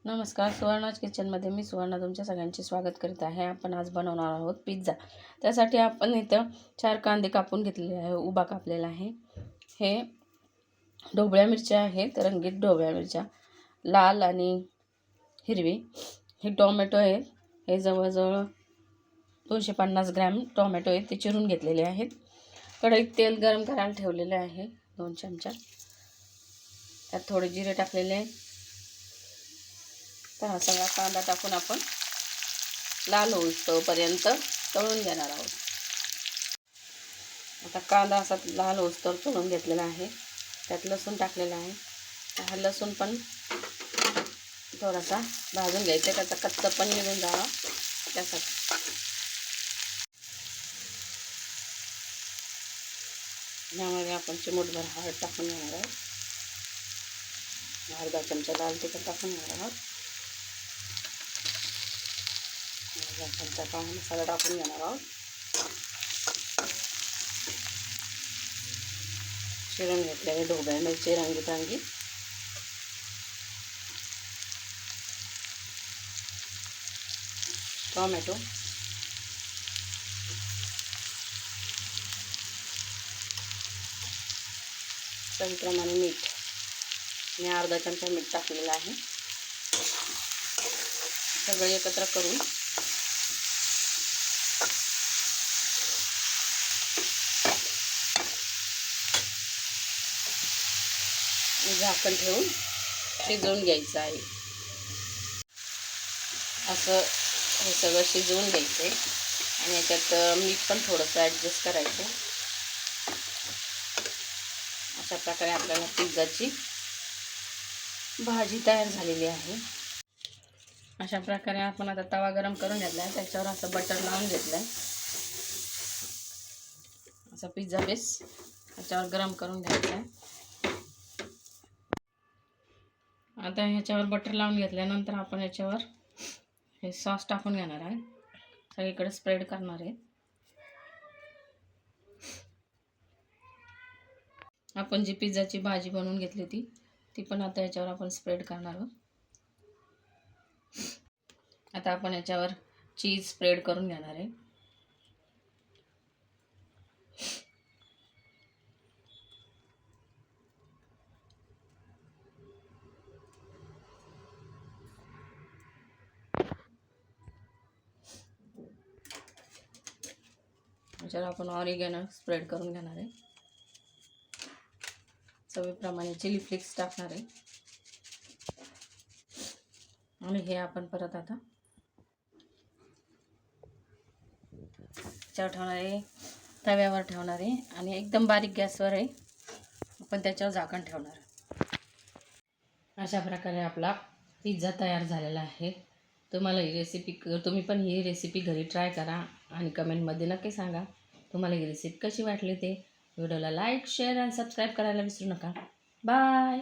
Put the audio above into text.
नमस्कार, सुवर्णाज किचनमध्ये मी सुवर्णा तुमच्या सगळ्यांचे स्वागत करीत आहे. आपण आज बनवणार आहोत पिझ्झा. त्यासाठी आपण इथं 4 कांदे कापून घेतलेले आहे, उभा कापलेला आहे. हे ढोबळ्या मिरच्या आहेत, रंगीत ढोबळ्या मिरच्या, लाल आणि हिरवी. हे टोमॅटो आहेत, हे जवळजवळ 250 ग्रॅम टोमॅटो आहेत, ते चिरून घेतलेले आहेत. कढईत तेल गरम करायला ठेवलेले आहे 2 चमचा. त्यात थोडे जिरे टाकलेले आहे. तर हा सगळा कांदा टाकून आपण लाल होईस्तोपर्यंत तळून घेणार आहोत. आता कांदा असा लाल होईस्तोवर तळून घेतलेला आहे. त्यात लसूण टाकलेला आहे. हा लसूण पण थोडासा भाजून घ्यायचा, त्याचा कच्चा पण निघून जावा त्यासाठी. यामध्ये आपण चिमूटभर हळद टाकून घेणार आहोत. अर्धा चमचा लाल तिखट टाकून घेणार आहोत. चमचा पाणी मसाला टाकून घेणार आहोत. चिरून घेतलेले ढोबळ्या मिरची रंगीत टोमॅटो, चवीप्रमाणे मीठ. मी अर्धा चमचा मीठ टाकलेलं आहे. सगळे एकत्र करून झाकण ठेवून शिजवून घ्यायचं आहे. असं हे सगळं शिजवून घ्यायचं आहे आणि याच्यात मीठ पण थोडंसं ॲडजस्ट करायचं. अशा प्रकारे आपल्याला पिझ्झाची भाजी तयार झालेली आहे. अशा प्रकारे आपण आता तवा गरम करून घेतला आहे, त्याच्यावर असं बटर लावून घेतलं आहे. असा पिझ्झा बेस त्याच्यावर गरम करून घ्यायचा आहे. आता ह्याच्यावर बटर लावून घेतल्यानंतर आपण याच्यावर हे सॉस टाकून घेणार आहे. सगळीकडे स्प्रेड करणार आहे. आपण जी पिझ्झाची भाजी बनवून घेतली ती पण आता याच्यावर आपण स्प्रेड करणार आहोत. आता आपण याच्यावर चीज स्प्रेड करून घेणार आहे. याच्यावर आपण ऑरिगॅनो स्प्रेड करून घेणार आहे. चवीप्रमाणे चिली फ्लेक्स टाकणार आहे. आणि हे आपण परत आता त्याच्यावर ठेवणार आहे, तव्यावर ठेवणार आहे आणि एकदम बारीक गॅसवर आहे आपण त्याच्यावर झाकण ठेवणार आहे. अशा प्रकारे आपला पिझ्झा तयार झालेला आहे. तुम्ही पण ही रेसिपी घरी ट्राय करा आणि कमेंटमध्ये नक्की सांगा तुम्हाला ही रेसिपी कशी वाटली ते. व्हिडिओला लाईक, शेअर आणि सबस्क्राईब करायला विसरू नका. बाय.